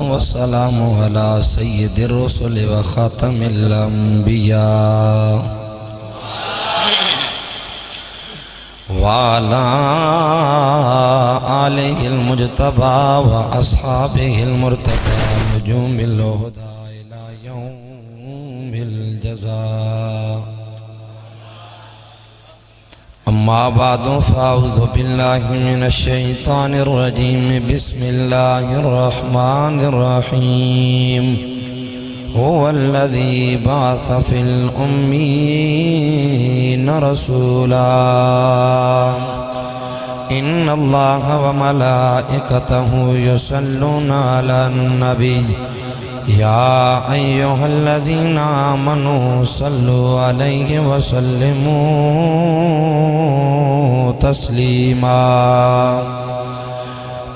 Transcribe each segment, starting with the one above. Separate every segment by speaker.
Speaker 1: والسلام على سيد الرسل وخاتم الأنبياء وعلى آله المجتبى وأصحابه المرتضى نجوم الهدى إلى يوم الجزاء أما بعد فأعوذ بالله من الشيطان الرجيم بسم الله الرحمن الرحيم هو الذي بعث في الأمين رسولا إن الله وملائكته يصلون على النبي يا أيها الذين آمنوا صلوا عليه وسلموا تسليما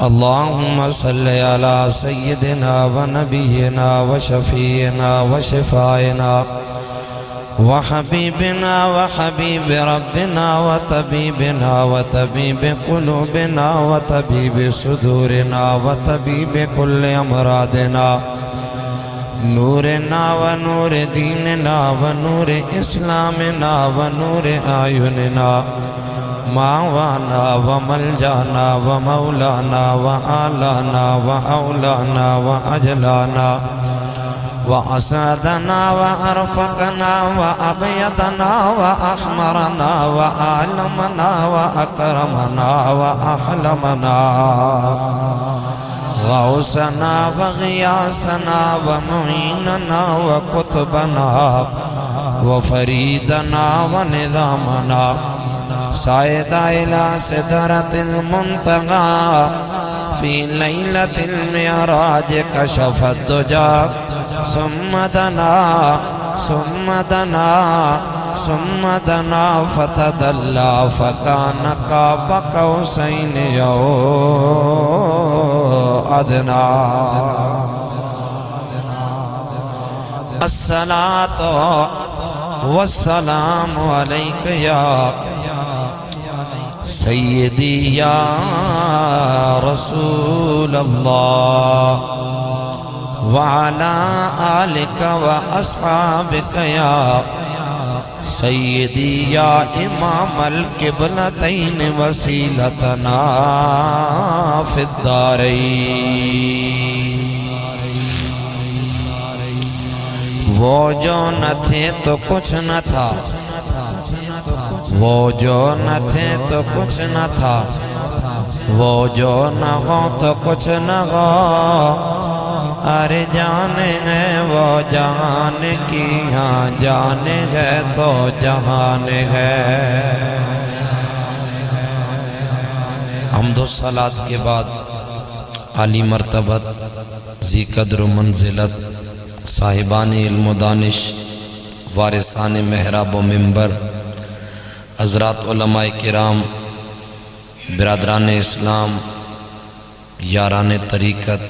Speaker 1: اللهم صل على سيدنا ونبينا وشفينا وشفائنا وحبيبنا وحبيب ربنا وطبيبنا وطبيب قلوبنا وطبيب صدورنا وطبيب كل أمراضنا نورنا ونور ديننا ونور إسلامنا ونور أعيننا ماوانا وملجانا ومولانا وآلانا وأولانا وأجلانا وأسعدنا وأرفقنا وأبيضنا وأحمرنا وأعلمنا وأكرمنا وأحلمنا غوثنا وغياثنا ومعيننا وقطبنا وفريدنا ونظامنا صعد إلى سدرة المنتهى في ليلة المعراج كشف الدجى ثم دنا ثم دنا ثم دنا فتدلى فكان قاب قوسين أو أدنى الصلاة والسلام عليك يا سيدي يا رسول الله وعلى آلك وأصحابك يا سيدي يا إمام القبلتين وسيلتنا في الدارين وہ جو نہ تھے تو کچھ نہ تھا وہ جو نہ تھے تو کچھ نہ تھا وہ جو نہ ہو تو کچھ نہ ہو ارے جان ہے وہ جہان کی ہاں جان ہے تو جہان ہے حمد و صلات کے بعد عالی مرتبت ذی قدر و منزلت صاحبان علم و دانش وارثان محراب و منبر حضرات علماء کرام برادران اسلام یاران طریقت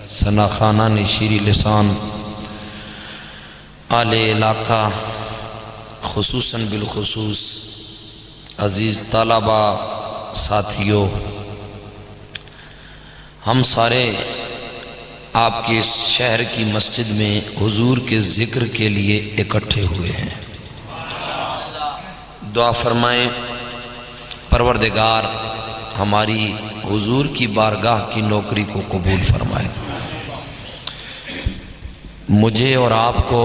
Speaker 1: ثناخانان شیری لسان آل علاقہ خصوصاً بالخصوص عزیز طلبہ ساتھیوں ہم سارے آپ کے اس شہر کی مسجد میں حضور کے ذکر کے لیے اکٹھے ہوئے ہیں دعا فرمائیں پروردگار ہماری حضور کی بارگاہ کی نوکری کو قبول فرمائے مجھے اور آپ کو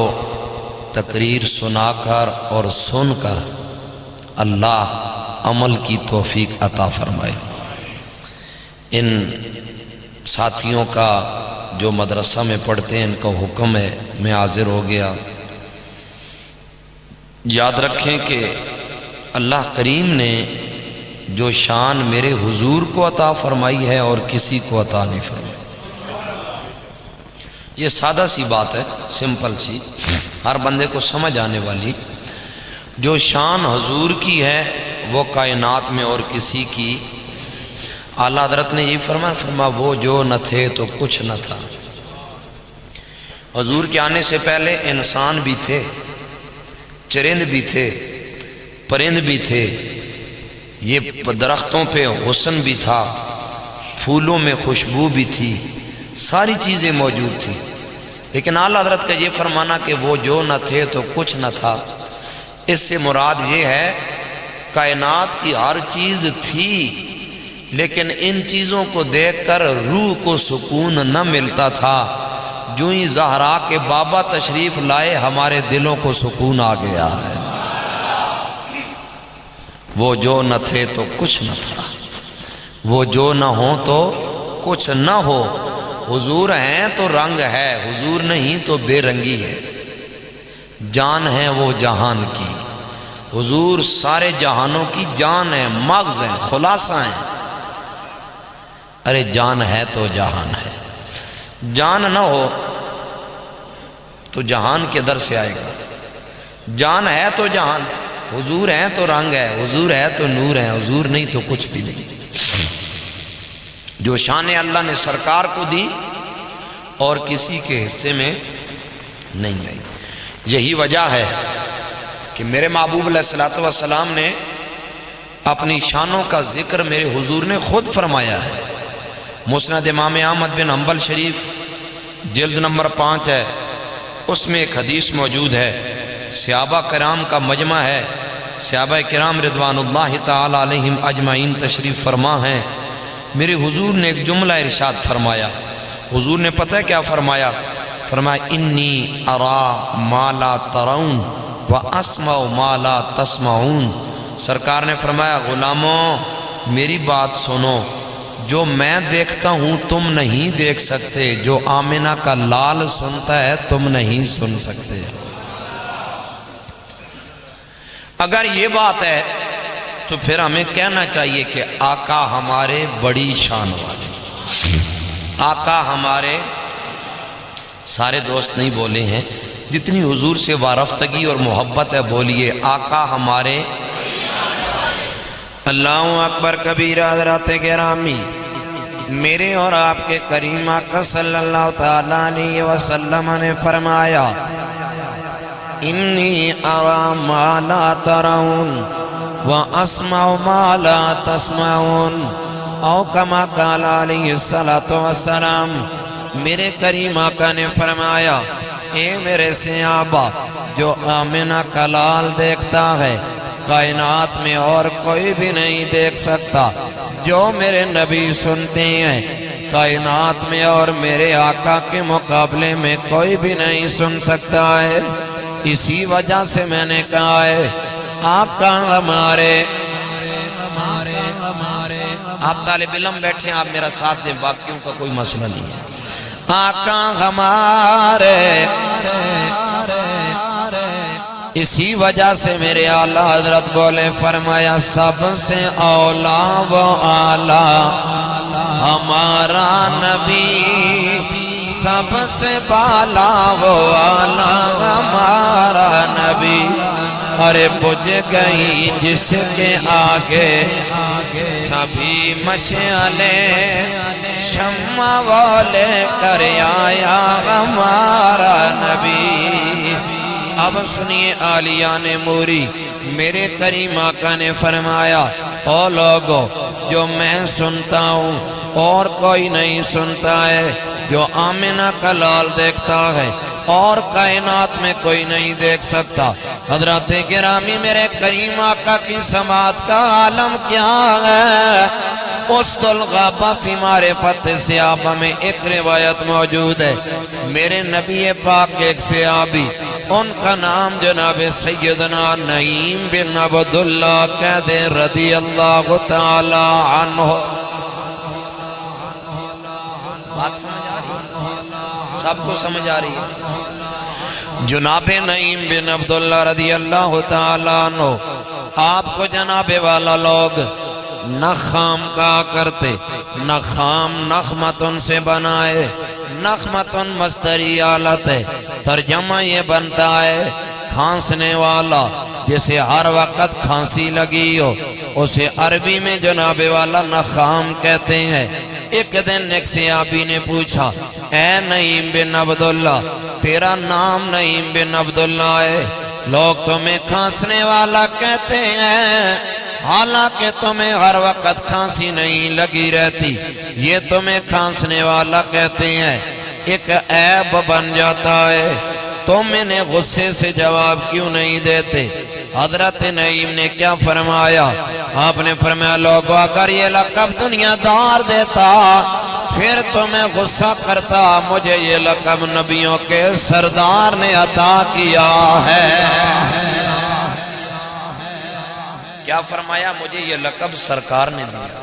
Speaker 1: تقریر سنا کر اور سن کر اللہ عمل کی توفیق عطا فرمائے ان ساتھیوں کا جو مدرسہ میں پڑھتے ہیں ان کا حکم ہے میں حاضر ہو گیا یاد رکھیں کہ اللہ کریم نے جو شان میرے حضور کو عطا فرمائی ہے اور کسی کو عطا نہیں فرمائی یہ سادہ سی بات ہے سمپل سی ہر بندے کو سمجھ آنے والی جو شان حضور کی ہے وہ کائنات میں اور کسی کی اعلیٰ حضرت نے یہ فرمایا وہ جو نہ تھے تو کچھ نہ تھا حضور کے آنے سے پہلے انسان بھی تھے چرند بھی تھے پرند بھی تھے یہ درختوں پہ حسن بھی تھا پھولوں میں خوشبو بھی تھی ساری چیزیں موجود تھیں، لیکن اعلیٰ حضرت کا یہ فرمانا کہ وہ جو نہ تھے تو کچھ نہ تھا، اس سے مراد یہ ہے کائنات کی ہر چیز تھی، لیکن ان چیزوں کو دیکھ کر روح کو سکون نہ ملتا تھا۔ جو ہی زہرا کے بابا تشریف لائے ہمارے دلوں کو سکون آ گیا ہے۔ وہ جو نہ تھے تو کچھ نہ تھا، وہ جو نہ ہو تو کچھ نہ ہو، حضور ہیں تو رنگ ہے، حضور نہیں تو بے رنگی ہے، جان ہے وہ جہان کی، حضور سارے جہانوں کی جان ہے، مغز ہیں، خلاصہ ہیں۔ ارے جان ہے تو جہان ہے، جان نہ ہو تو جہان کے در سے آئے گا، جان ہے تو جہان ہے، حضور ہیں تو رنگ ہے، حضور ہے تو نور ہے، حضور نہیں تو کچھ بھی نہیں۔ جو شان اللہ نے سرکار کو دی اور کسی کے حصے میں نہیں آئی۔ یہی وجہ ہے کہ میرے محبوب علیہ الصلوۃ والسلام نے اپنی شانوں کا ذکر میرے حضور نے خود فرمایا ہے۔ مسند امام احمد بن حنبل شریف جلد نمبر 5 ہے، اس میں ایک حدیث موجود ہے، صحابہ کرام کا مجمع ہے، صحابہ کرام رضوان اللہ تعالی علیہم اجمعین تشریف فرما ہیں۔ میرے حضور نے ایک جملہ ارشاد فرمایا، حضور نے پتہ ہے کیا فرمایا؟ فرمایا انی ارا ما لا ترون واسمع ما لا تسمعون۔ سرکار نے فرمایا غلاموں میری بات سنو، جو میں دیکھتا ہوں تم نہیں دیکھ سکتے، جو آمنہ کا لال سنتا ہے تم نہیں سن سکتے۔ اگر یہ بات ہے تو پھر ہمیں کہنا چاہیے کہ آقا ہمارے بڑی شان والے، آقا ہمارے، سارے دوست نہیں بولے ہیں، جتنی حضور سے وارفتگی اور محبت ہے بولیے آقا ہمارے۔ اللہ اکبر کبیرہ۔ حضرات گرامی، میرے اور آپ کے کریم آقا صلی اللہ تعالیٰ علیہ وسلم نے فرمایا انی ارا ما لا ترون واسمع ما لا تسمعون، او کما قال علیہ الصلوۃ والسلام۔ میرے کریم آقا نے فرمایا اے میرے صحابہ، جو آمنہ کا لال دیکھتا ہے کائنات میں اور کوئی بھی نہیں دیکھ سکتا، جو میرے نبی سنتے ہیں کائنات میں اور میرے آقا کے مقابلے میں کوئی بھی نہیں سن سکتا ہے۔ اسی وجہ سے میں نے کہا ہے آقا ہمارے۔ آپ طالب علم بیٹھے ہیں، آپ میرا ساتھ دیں، باقیوں کا کوئی مسئلہ نہیں ہے۔ آقا ہمارے، اسی وجہ سے میرے اعلیٰ حضرت بولے فرمایا سب سے اولا و اعلیٰ ہمارا نبی، سب سے بالا وہ اعلیٰ ہمارا نبی۔ ارے بجھ گئی جس کے آگے سبھی مشعلیں، شمع وہ لے کر آیا ہمارا نبی۔ اب سنیے عالیان موری، میرے کریم آقا نے فرمایا او لوگو، جو میں سنتا ہوں اور کوئی نہیں سنتا ہے، جو آمنہ کا لال دیکھتا ہے اور کائنات میں کوئی نہیں دیکھ سکتا۔ حضرات گرامی، میرے کریم آقا کی سماعت کا عالم کیا ہے؟ اسد الغابہ فی معرفت صحابہ میں ایک روایت موجود ہے، میرے نبی پاک ایک صحابی، ان کا نام جناب سیدنا نعیم بن عبداللہ کہتے ہیں رضی اللہ تعالی عنہ۔ بات سمجھ آ رہی ہے؟ سب کو سمجھ آ رہی ہے؟ جناب نعیم بن عبداللہ رضی اللہ تعالی عنہ، آپ کو جناب والا لوگ نخام کہا کرتے، نخام نخمتن سے بنائے، نخمتن مصدری آلت ہے، ترجمہ یہ بنتا ہے کھانسنے والا، جسے ہر وقت کھانسی لگی ہو اسے عربی میں جناب والا نخام کہتے ہیں۔ ایک دن ایک صحابی نے پوچھا اے نعیم بن عبداللہ، تیرا نام نعیم بن عبداللہ ہے، لوگ تمہیں کھانسنے والا کہتے ہیں، حالانکہ تمہیں ہر وقت کھانسی نہیں لگی رہتی، یہ تمہیں کھانسنے والا کہتے ہیں، ایک عیب بن جاتا ہے۔ تم انہیں غصے سے جواب کیوں نہیں دیتے؟ حضرت نعیم نے کیا فرمایا؟ آپ نے فرمایا لوگوں اگر یہ لقب دنیا دار دیتا پھر تمہیں غصہ کرتا، مجھے یہ لقب نبیوں کے سردار نے عطا کیا ہے۔ کیا فرمایا؟ مجھے یہ لقب سرکار نے دیا۔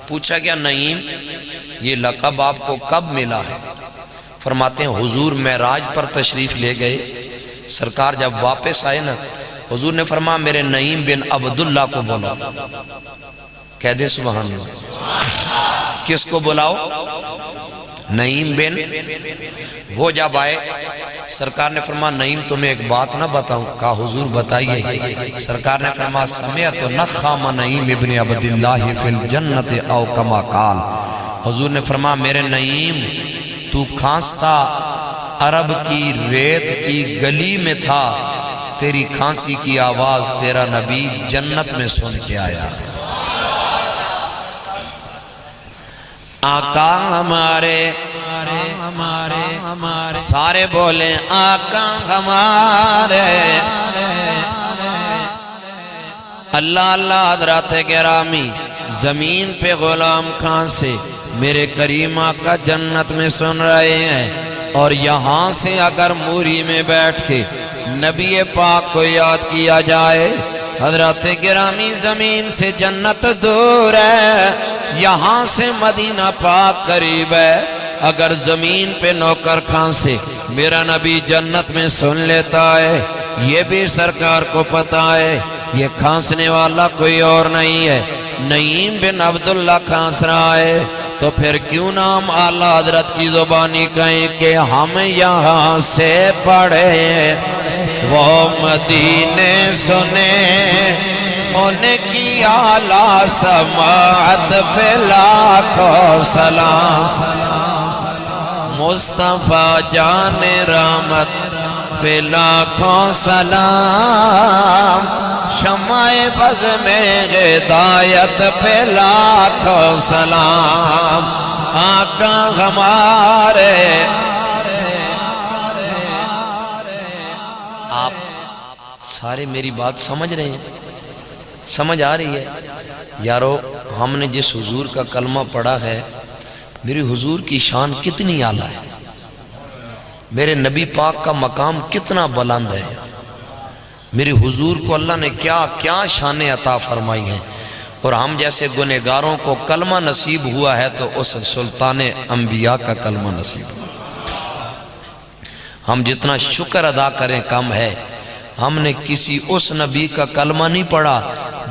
Speaker 1: پوچھا گیا نعیم یہ لقب آپ کو کب ملا ہے؟ فرماتے ہیں حضور معراج پر تشریف لے گئے، سرکار جب واپس آئے نا حضور نے فرمایا میرے نعیم بن عبداللہ کو بلاؤ۔ کہہ دیں سبحان اللہ۔ کس کو بلاؤ؟ نعیم بن۔ وہ جب آئے سرکار نے فرمایا نعیم تمہیں ایک بات نہ بتاؤں؟ کہا حضور بتائیے۔ سرکار نے فرمایا سمعت نخام نعیم ابن عبداللہ فی الجنت او کما قال۔ حضور نے فرمایا میرے نعیم تو کھانستا عرب کی ریت کی گلی میں تھا، تیری کھانسی کی آواز تیرا نبی جنت میں سن کے آیا۔ آقا ہمارے سارے بولیں آقا ہمارے۔ اللہ اللہ حضرات گرامی، زمین پہ غلام خان سے میرے کریم آقا جنت میں سن رہے ہیں، اور یہاں سے اگر موری میں بیٹھ کے نبی پاک کو یاد کیا جائے، حضرات گرامی زمین سے جنت دور ہے، یہاں سے مدینہ پاک قریب ہے۔ اگر زمین پہ نوکر خان سے میرا نبی جنت میں سن لیتا ہے، یہ بھی سرکار کو پتا ہے یہ کھانسنے والا کوئی اور نہیں ہے، نعیم بن عبداللہ کھانس رہا ہے، تو پھر کیوں نام اعلیٰ حضرت کی زبانی کہیں کہ ہم یہاں سے پڑھے وہ مدینے سنے، ان کی اعلیٰ سماعت پہ لاکھوں سلام، مصطفیٰ جان رحمت پہ لاکھوں سلام، شمع بز میں ہدایت پہ لاکھوں سلام، آقا ہمارے۔ آپ سارے میری بات سمجھ رہے ہیں؟ سمجھ آ رہی ہے؟ یارو ہم نے جس حضور کا کلمہ پڑھا ہے، میری حضور کی شان کتنی اعلیٰ ہے، میرے نبی پاک کا مقام کتنا بلند ہے، میری حضور کو اللہ نے کیا کیا شانیں عطا فرمائی ہیں، اور ہم جیسے گنہگاروں کو کلمہ نصیب ہوا ہے تو اس سلطان انبیاء کا کلمہ نصیب ہوا۔ ہم جتنا شکر ادا کریں کم ہے، ہم نے کسی اس نبی کا کلمہ نہیں پڑھا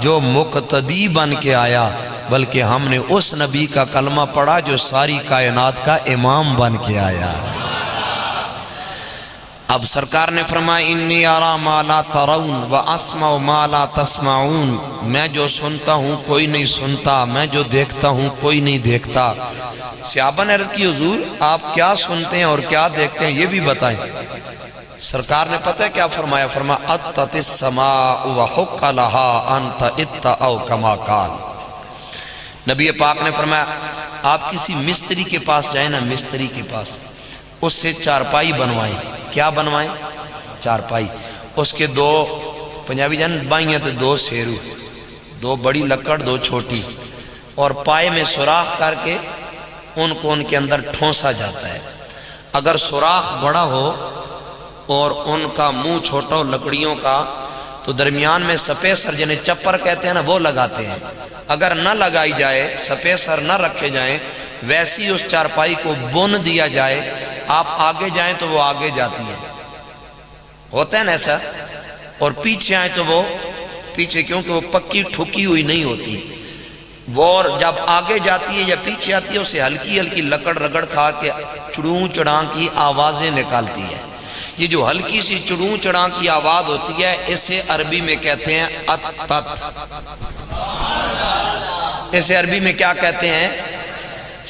Speaker 1: جو مقتدی بن کے آیا، بلکہ ہم نے اس نبی کا کلمہ پڑھا جو ساری کائنات کا امام بن کے آیا۔ اب سرکار نے فرمایا انی ارا ما لا ترون واسمع ما لا تسمعون، میں جو سنتا ہوں کوئی نہیں سنتا، میں جو دیکھتا ہوں کوئی نہیں دیکھتا۔ صحابہ نے عرض کی حضور آپ کیا سنتے ہیں اور کیا دیکھتے ہیں یہ بھی بتائیں۔ سرکار نے پتہ ہے کیا فرمایا؟ فرمایا اتت السماء وحق لها ان تئت او کما قال۔ نبی پاک نے فرمایا آپ کسی مستری کے پاس جائیں نا، مستری کے پاس، اس سے چارپائی بنوائیں۔ کیا بنوائیں؟ چارپائی۔ اس کے دو پنجابی جان بائیں تو دو سیرو، دو بڑی لکڑ دو چھوٹی، اور پائے میں سوراخ کر کے ان کو ان کے اندر ٹھونسا جاتا ہے۔ اگر سوراخ بڑا ہو اور ان کا منہ چھوٹا ہو لکڑیوں کا، تو درمیان میں سپیسر جنہیں چپر کہتے ہیں نا وہ لگاتے ہیں۔ اگر نہ لگائی جائے، سپیسر نہ رکھے جائیں، ویسی اس چارپائی کو بن دیا جائے، آپ آگے جائیں تو وہ آگے جاتی ہے، ہوتا ہے نا ایسا، اور پیچھے آئیں تو وہ پیچھے، کیونکہ وہ پکی ٹھکی ہوئی نہیں ہوتی، وہ جب آگے جاتی ہے یا پیچھے آتی ہے اسے ہلکی ہلکی لکڑ رگڑ کھا کے چڑوں چڑاں کی آوازیں نکالتی ہے۔ یہ جو ہلکی سی چڑوں چڑاں کی آواز ہوتی ہے اسے عربی میں کہتے ہیں ات، اسے عربی میں کیا کہتے ہیں؟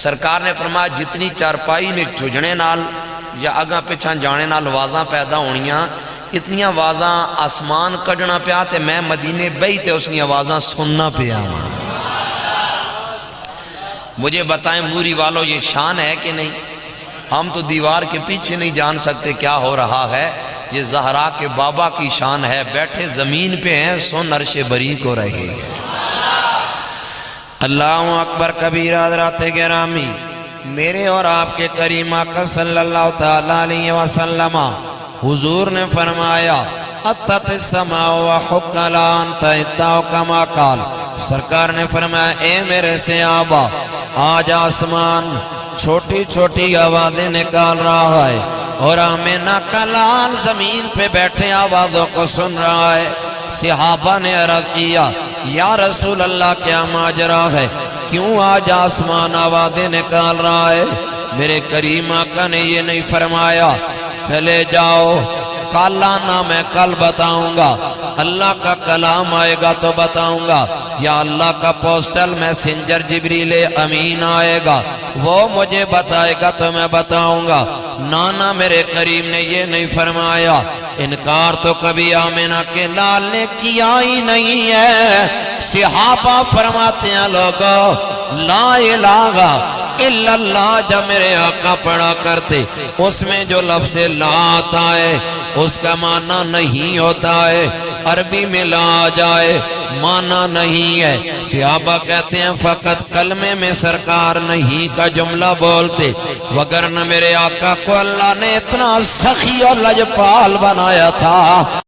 Speaker 1: سرکار نے فرمایا جتنی چارپائی نے جھجنے نال یا اگاں پچھاں جانے نال آوازاں پیدا ہونیاں، اتنی آوازاں آسمان کڈنا پیا تے میں مدینے بہی تے اس کی آوازاں سننا پیا. مجھے بتائیں موری والوں یہ شان ہے کہ نہیں؟ ہم تو دیوار کے پیچھے نہیں جان سکتے کیا ہو رہا ہے. یہ زہرا کے بابا کی شان ہے، بیٹھے زمین پہ ہیں سن عرش بری کو رہے ہیں. اللہ اکبر کبیرہ. حضرات گرامی، میرے اور آپ کے کریم آقا صلی اللہ تعالیٰ علیہ وسلم حضور نے فرمایا اتت السماء وحق لان تئتاؤ کما قال. سرکار نے فرمایا اے میرے صحابہ، آج آسمان چھوٹی چھوٹی آوازیں نکال رہا ہے اور آمینہ کا لال زمین پہ بیٹھے آوازوں کو سن رہا ہے. صحابہ نے عرض کیا یا رسول اللہ کیا ماجرا ہے، کیوں آج آسمان آوازیں نکال رہا ہے؟ میرے کریم آقا نے یہ نہیں فرمایا چلے جاؤ کل آنا، میں کل بتاؤں گا، اللہ کا کلام آئے گا تو بتاؤں گا، یا اللہ کا پوسٹل میسنجر جبریل امین آئے گا وہ مجھے بتائے گا تو میں بتاؤں گا. نانا میرے کریم نے یہ نہیں فرمایا. انکار تو کبھی آمینہ کے لال نے کیا ہی نہیں ہے. صحابہ فرماتے ہیں لوگو لا الہ الا اللہ جب میرے آقا پڑھا کرتے اس میں جو لفظ لا آتا ہے اس کا معنی نہیں ہوتا ہے. عربی میں لا آ جائے معنی نہیں ہے. صحابہ کہتے ہیں فقط کلمے میں سرکار نہیں کا جملہ بولتے، وگرنہ میرے آقا کو اللہ نے اتنا سخی اور لجپال بنایا تھا